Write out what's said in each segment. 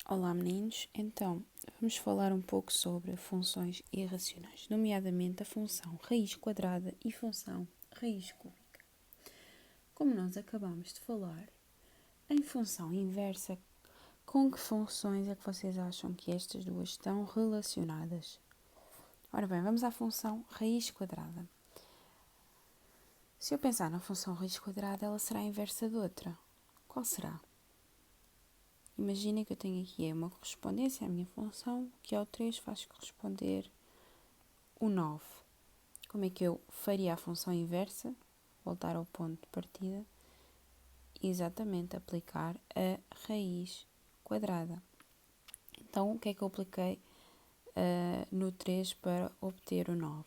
Olá meninos, então vamos falar um pouco sobre funções irracionais, nomeadamente a função raiz quadrada e função raiz cúbica. Como nós acabamos de falar, em função inversa, com que funções é que vocês acham que estas duas estão relacionadas? Ora bem, vamos à função raiz quadrada. Se eu pensar na função raiz quadrada, ela será a inversa de outra. Qual será? Imaginem que eu tenho aqui uma correspondência à minha função, que ao 3 faz corresponder o 9. Como é que eu faria a função inversa? Voltar ao ponto de partida. Exatamente, aplicar a raiz quadrada. Então, o que é que eu apliquei no 3 para obter o 9?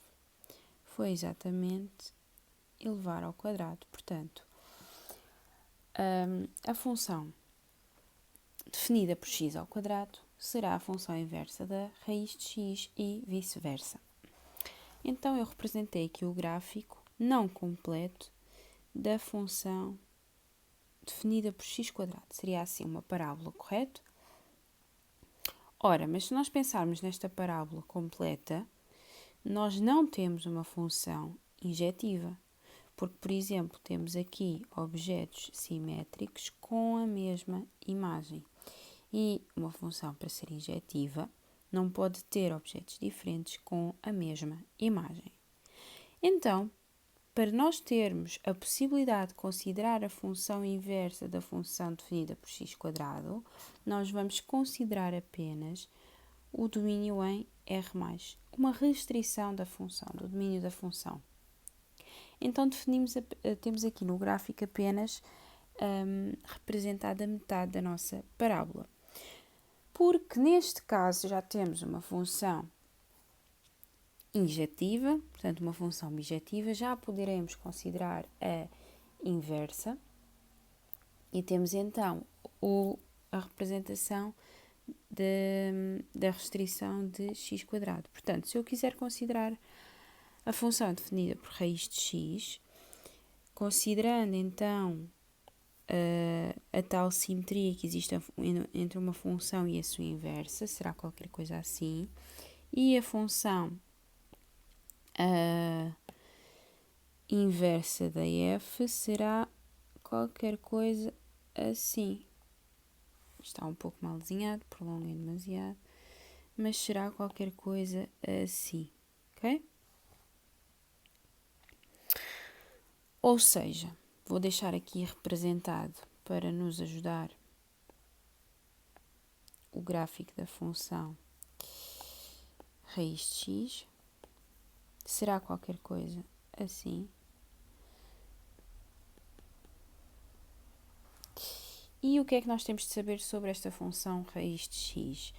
Foi exatamente elevar ao quadrado. Portanto, a função definida por x ao quadrado será a função inversa da raiz de x e vice-versa. Então, eu representei aqui o gráfico não completo da função definida por x quadrado. Seria assim uma parábola, correto? Ora, mas se nós pensarmos nesta parábola completa, nós não temos uma função injetiva. Porque, por exemplo, temos aqui objetos simétricos com a mesma imagem. E uma função, para ser injetiva, não pode ter objetos diferentes com a mesma imagem. Então, para nós termos a possibilidade de considerar a função inversa da função definida por x², nós vamos considerar apenas o domínio em R+, uma restrição da função, do domínio da função. Então temos aqui no gráfico apenas representada a metade da nossa parábola. Porque neste caso já temos uma função injetiva, portanto uma função bijetiva, já poderemos considerar a inversa e temos então a representação da restrição de x². Portanto, se eu quiser considerar a função definida por raiz de x, considerando então a tal simetria que existe entre uma função e a sua inversa, será qualquer coisa assim, e a função inversa da f será qualquer coisa assim. Está um pouco mal desenhado, prolonguei demasiado, mas será qualquer coisa assim, ok? Ou seja, vou deixar aqui representado para nos ajudar o gráfico da função raiz de x. Será qualquer coisa assim. E o que é que nós temos de saber sobre esta função raiz de x?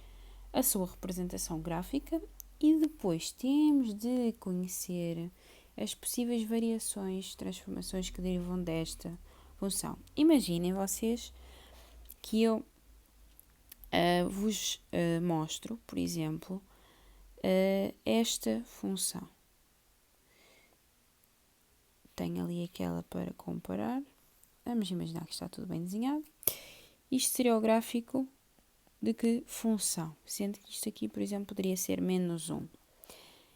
A sua representação gráfica e depois temos de conhecer as possíveis variações, transformações que derivam desta função. Imaginem vocês que eu vos mostro, por exemplo, esta função. Tenho ali aquela para comparar. Vamos imaginar que está tudo bem desenhado. Isto seria o gráfico de que função? Sendo que isto aqui, por exemplo, poderia ser menos 1.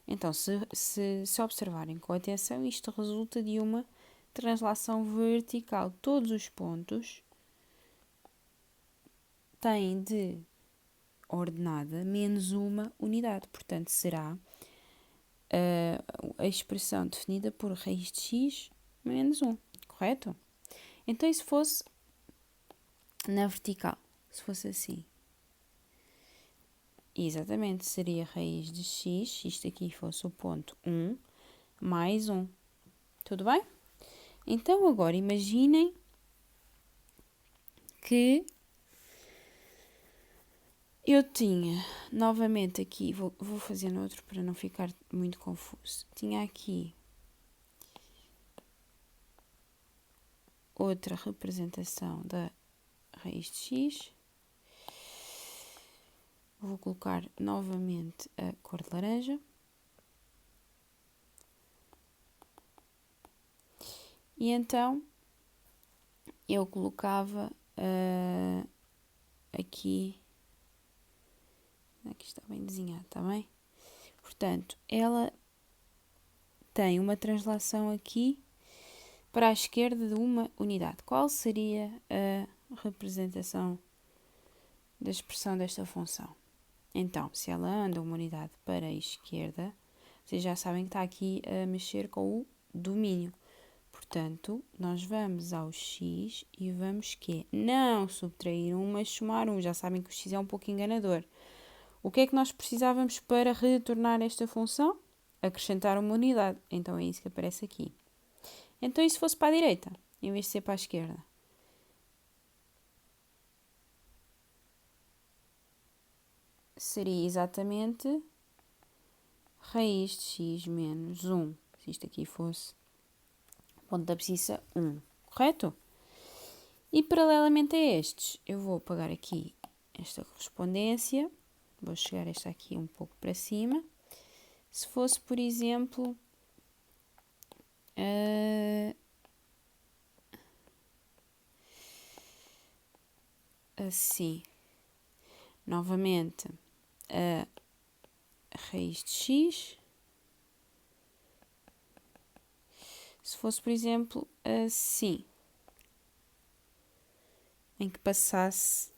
Então, se observarem com atenção, isto resulta de uma translação vertical. Todos os pontos têm de ordenada menos uma unidade. Portanto, será a expressão definida por raiz de x menos 1, correto? Então, e se fosse na vertical? Se fosse assim? Exatamente, seria raiz de x, se isto aqui fosse o ponto 1, mais 1. Tudo bem? Então, agora imaginem que eu tinha, novamente aqui, vou fazer no outro para não ficar muito confuso. Tinha aqui outra representação da raiz de x. Vou colocar novamente a cor de laranja. E então, eu colocava aqui que está bem desenhado, está bem? Portanto, ela tem uma translação aqui para a esquerda de uma unidade. Qual seria a representação da expressão desta função? Então, se ela anda uma unidade para a esquerda, vocês já sabem que está aqui a mexer com o domínio. Portanto, nós vamos ao x e vamos que não subtrair 1, mas somar 1. Já sabem que o x é um pouco enganador. O que é que nós precisávamos para retornar esta função? Acrescentar uma unidade. Então, é isso que aparece aqui. Então, e se fosse para a direita, em vez de ser para a esquerda? Seria exatamente raiz de x menos 1. Se isto aqui fosse ponto da abscissa 1, correto? E paralelamente a estes, eu vou apagar aqui esta correspondência. Vou chegar esta aqui um pouco para cima. Se fosse, por exemplo, assim, novamente, a raiz de x. Se fosse, por exemplo, assim, em que passasse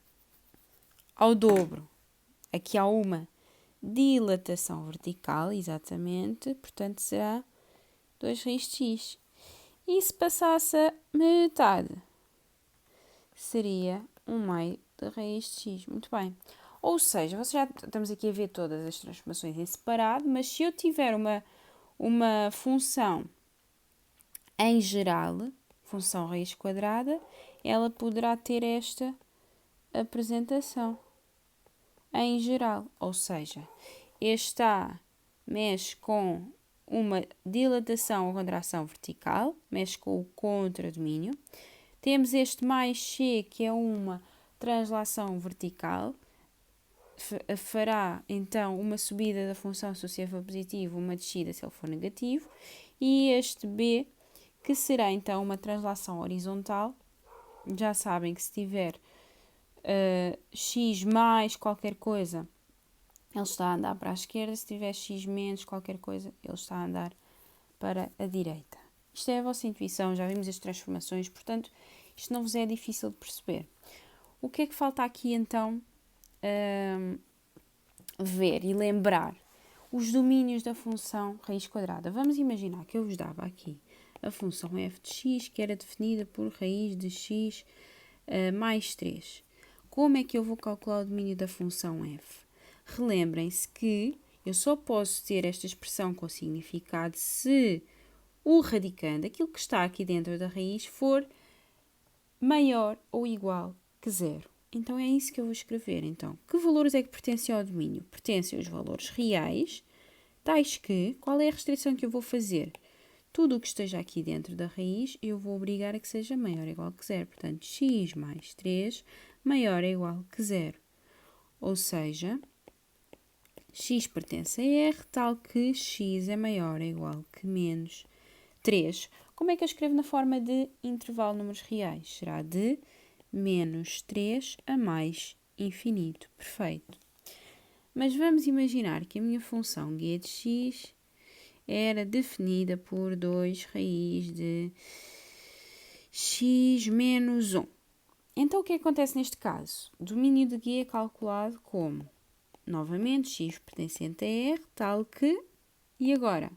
ao dobro. Aqui há uma dilatação vertical, exatamente, portanto será 2 raiz de x. E se passasse a metade, seria 1 meio de raiz de x. Muito bem. Ou seja, vocês já estamos aqui a ver todas as transformações em separado, mas se eu tiver uma função em geral, função raiz quadrada, ela poderá ter esta apresentação em geral. Ou seja, este A mexe com uma dilatação ou contração vertical, mexe com o contradomínio. Temos este mais C, que é uma translação vertical, fará então uma subida da função se o C for positivo, uma descida se ele for negativo, e este B, que será então uma translação horizontal. Já sabem que se tiver x mais qualquer coisa, ele está a andar para a esquerda, se tiver x menos qualquer coisa, ele está a andar para a direita. Isto é a vossa intuição, já vimos as transformações, portanto, isto não vos é difícil de perceber. O que é que falta aqui então ver e lembrar? Os domínios da função raiz quadrada. Vamos imaginar que eu vos dava aqui a função f de x, que era definida por raiz de x mais 3. Como é que eu vou calcular o domínio da função f? Relembrem-se que eu só posso ter esta expressão com significado se o radicando, aquilo que está aqui dentro da raiz, for maior ou igual que zero. Então, é isso que eu vou escrever. Então, que valores é que pertencem ao domínio? Pertencem os valores reais, tais que, qual é a restrição que eu vou fazer? Tudo o que esteja aqui dentro da raiz, eu vou obrigar a que seja maior ou igual que zero. Portanto, x mais 3 maior ou igual que zero. Ou seja, x pertence a R, tal que x é maior ou igual que menos 3. Como é que eu escrevo na forma de intervalo de números reais? Será de menos 3 a mais infinito. Perfeito. Mas vamos imaginar que a minha função g de x era definida por 2 raiz de x menos 1. Então, o que acontece neste caso? O domínio de g é calculado como, novamente, x pertencente a R, tal que, e agora,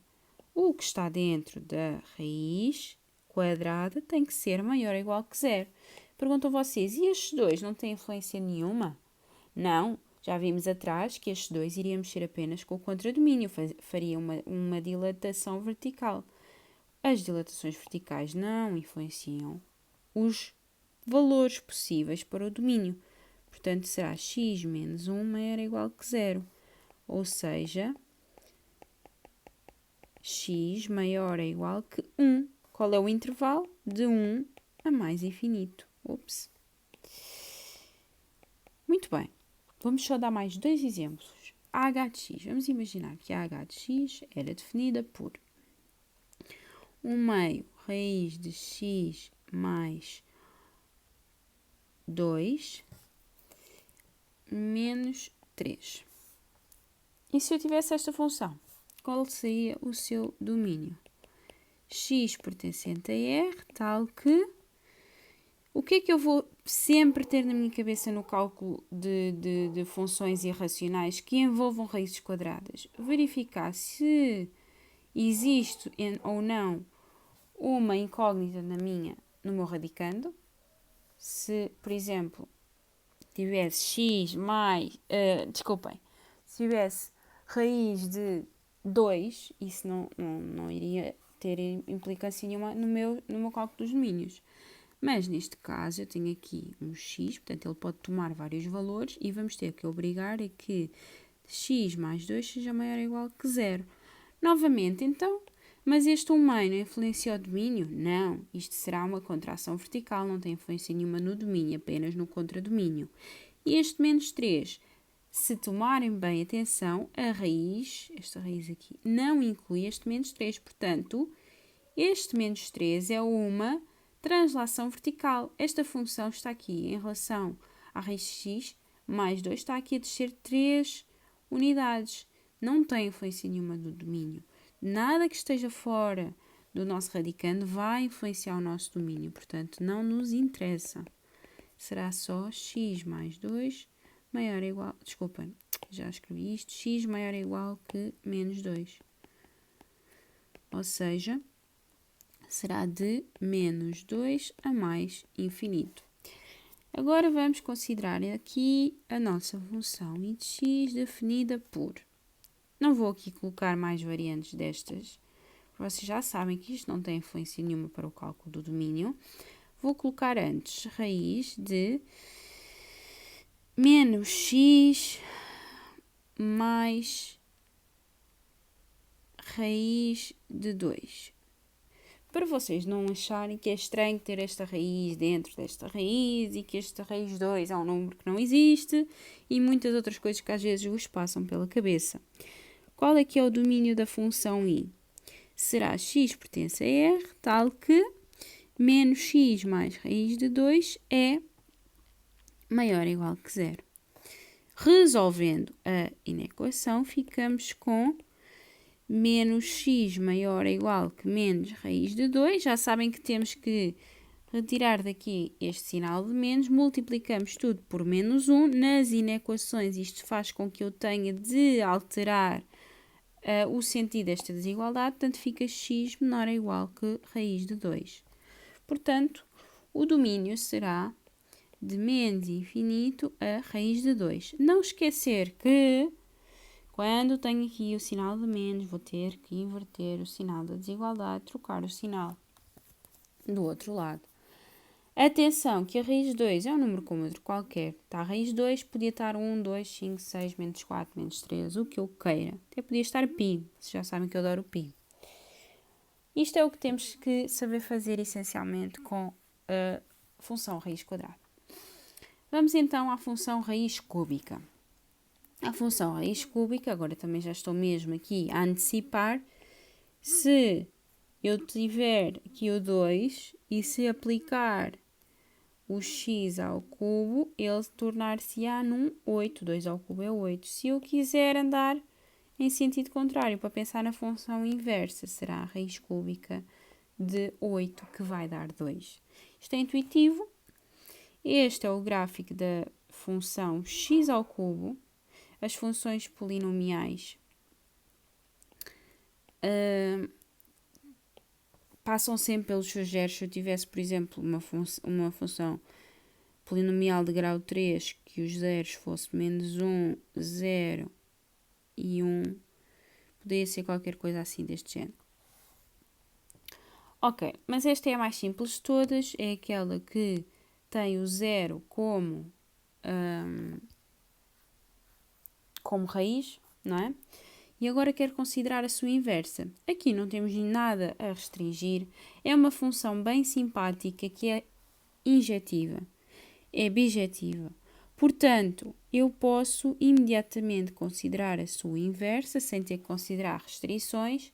o que está dentro da raiz quadrada tem que ser maior ou igual que zero. Perguntam vocês, e estes dois não têm influência nenhuma? Não, já vimos atrás que estes dois iriam mexer apenas com o contradomínio, faria uma dilatação vertical. As dilatações verticais não influenciam os valores possíveis para o domínio. Portanto, será x menos 1 maior ou igual que zero. Ou seja, x maior ou igual que 1. Qual é o intervalo? De 1 a mais infinito. Ups. Muito bem. Vamos só dar mais 2 exemplos. A h de x. Vamos imaginar que a h de x era definida por 1 meio raiz de x mais 2 menos 3. E se eu tivesse esta função? Qual seria o seu domínio? X pertencente a R, tal que... O que é que eu vou sempre ter na minha cabeça no cálculo de funções irracionais que envolvam raízes quadradas? Verificar se existe ou não uma incógnita no meu radicando. Se, por exemplo, tivesse x mais... se tivesse raiz de 2, isso não iria ter implicância nenhuma no meu cálculo dos domínios. Mas neste caso eu tenho aqui um x, portanto ele pode tomar vários valores e vamos ter que obrigar a que x mais 2 seja maior ou igual que 0. Novamente, então, mas este 1 meio não influencia o domínio? Não, isto será uma contração vertical, não tem influência nenhuma no domínio, apenas no contradomínio. E este menos 3, se tomarem bem atenção, esta raiz aqui, não inclui este menos 3, portanto, este menos 3 é uma translação vertical. Esta função está aqui em relação à raiz de x mais 2, está aqui a descer 3 unidades. Não tem influência nenhuma do domínio. Nada que esteja fora do nosso radicando vai influenciar o nosso domínio, portanto, não nos interessa. Será só x mais 2 maior ou igual... Desculpem, já escrevi isto. X maior ou igual que menos 2. Ou seja, será de menos 2 a mais infinito. Agora vamos considerar aqui a nossa função I de x definida por... Não vou aqui colocar mais variantes destas. Vocês já sabem que isto não tem influência nenhuma para o cálculo do domínio. Vou colocar antes raiz de menos x mais raiz de 2. Para vocês não acharem que é estranho ter esta raiz dentro desta raiz e que esta raiz 2 é um número que não existe e muitas outras coisas que às vezes vos passam pela cabeça. Qual é que é o domínio da função I? Será x pertence a R, tal que menos x mais raiz de 2 é maior ou igual que 0. Resolvendo a inequação, ficamos com menos x maior ou igual que menos raiz de 2. Já sabem que temos que retirar daqui este sinal de menos. Multiplicamos tudo por menos 1. Nas inequações, isto faz com que eu tenha de alterar o sentido desta desigualdade. Portanto, fica x menor ou igual que raiz de 2. Portanto, o domínio será de menos infinito a raiz de 2. Não esquecer que, quando tenho aqui o sinal de menos, vou ter que inverter o sinal da desigualdade, trocar o sinal do outro lado. Atenção que a raiz de 2 é um número como outro qualquer. Está a raiz de 2, podia estar 1, 2, 5, 6, menos 4, menos 3, o que eu queira. Até podia estar π, vocês já sabem que eu adoro π. Isto é o que temos que saber fazer essencialmente com a função raiz quadrada. Vamos então à função raiz cúbica. A função raiz cúbica, agora também já estou mesmo aqui a antecipar, se eu tiver aqui o 2 e se aplicar o x ao cubo, ele tornar-se-á num 8. 2 ao cubo é 8. Se eu quiser andar em sentido contrário, para pensar na função inversa, será a raiz cúbica de 8, que vai dar 2. Isto é intuitivo. Este é o gráfico da função x ao cubo. As funções polinomiais passam sempre pelos seus zeros. Se eu tivesse, por exemplo, uma função polinomial de grau 3, que os zeros fossem menos 1, 0 e 1, poderia ser qualquer coisa assim deste género. Ok, mas esta é a mais simples de todas, é aquela que tem o 0 como raiz, não é? E agora quero considerar a sua inversa. Aqui não temos nada a restringir. É uma função bem simpática que é injetiva. É bijetiva. Portanto, eu posso imediatamente considerar a sua inversa sem ter que considerar restrições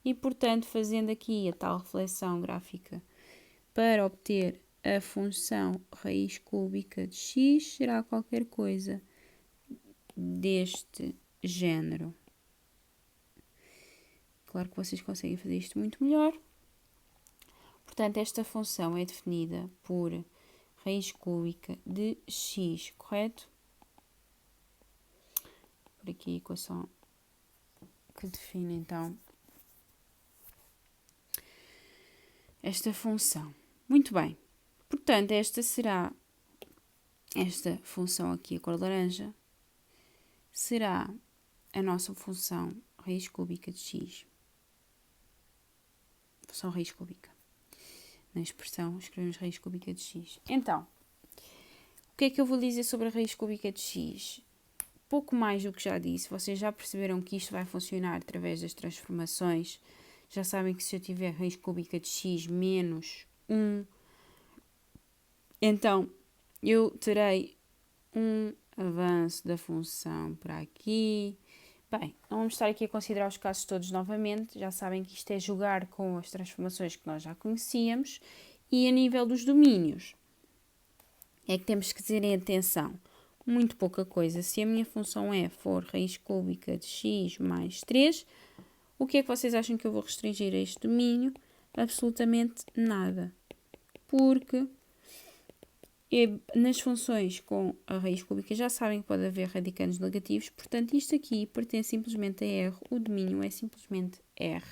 e, portanto, fazendo aqui a tal reflexão gráfica para obter a função raiz cúbica de x, será qualquer coisa deste género. Claro que vocês conseguem fazer isto muito melhor. Portanto, esta função é definida por raiz cúbica de x, correto? Por aqui a equação que define, então, esta função. Muito bem. Portanto, esta função aqui, a cor laranja, será a nossa função raiz cúbica de x. Função raiz cúbica. Na expressão, escrevemos raiz cúbica de x. Então, o que é que eu vou dizer sobre a raiz cúbica de x? Pouco mais do que já disse. Vocês já perceberam que isto vai funcionar através das transformações. Já sabem que se eu tiver raiz cúbica de x menos 1, então eu terei um avanço da função para aqui. Bem, não vamos estar aqui a considerar os casos todos novamente. Já sabem que isto é jogar com as transformações que nós já conhecíamos. E a nível dos domínios, é que temos que ter atenção. Muito pouca coisa. Se a minha função f for raiz cúbica de x mais 3, o que é que vocês acham que eu vou restringir a este domínio? Absolutamente nada. Porque nas funções com a raiz cúbica já sabem que pode haver radicandos negativos, portanto isto aqui pertence simplesmente a R, o domínio é simplesmente R.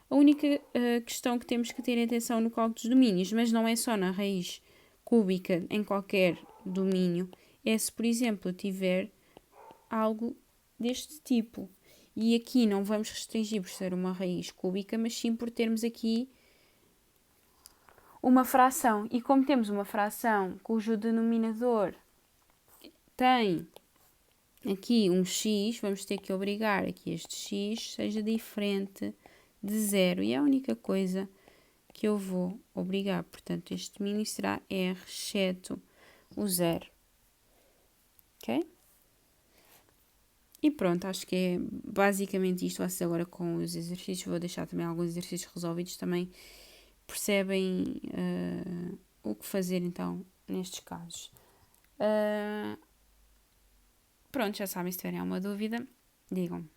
A única questão que temos que ter atenção no cálculo dos domínios, mas não é só na raiz cúbica em qualquer domínio, é se, por exemplo, eu tiver algo deste tipo. E aqui não vamos restringir por ser uma raiz cúbica, mas sim por termos aqui uma fração. E como temos uma fração cujo denominador tem aqui um x, vamos ter que obrigar que este x seja diferente de zero. E é a única coisa que eu vou obrigar. Portanto, este domínio será R, exceto o zero. Ok? E pronto, acho que é basicamente isto. Vocês agora com os exercícios, vou deixar também alguns exercícios resolvidos, também percebem o que fazer então nestes casos. Pronto, já sabem, se tiverem alguma dúvida, digam-me.